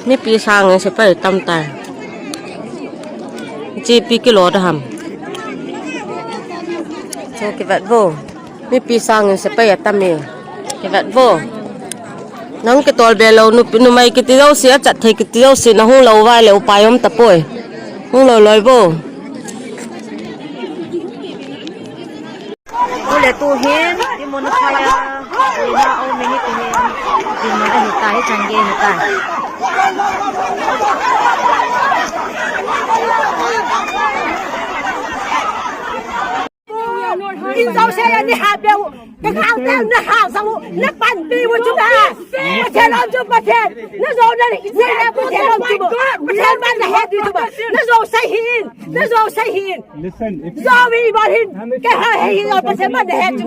นี่ปีสร้างไงใช่ไปตำตายจีปีกิโลดหำใช่เก็บแบบโบนี่ปีสร้างไงใช่ไปตำเองเก็บแบบโบน้องก็ตัวเบลล์นุไม่กิติเราเสียจัดให้กิติเราเสียนะห้องเราไว้แล้วไปอมตะป่วยห้องเราลอยโบตัวเล็กตัวเห็นที่มันใครอ่ะเลยนะเอาไม่นี่ตัวเห็นที่มันได้เห็นตาให้ชันเย็นเห็นตากินเสาเสียนี่หาเดียวก็ข้าวเต็มนี่หาสมุนี่ปั่นปีวันจุดาประเทศเราจุดประเทศนี่โซนนั่นอิสราเอลประเทศเราจุดประเทศบ้านเราเฮ็ดดีทุกบ้านนี่โซนใส่หินนี่โซนใส่หินโซนวิบาหินแค่ให้หินเราประเทศบ้านเราเฮ็ดจุด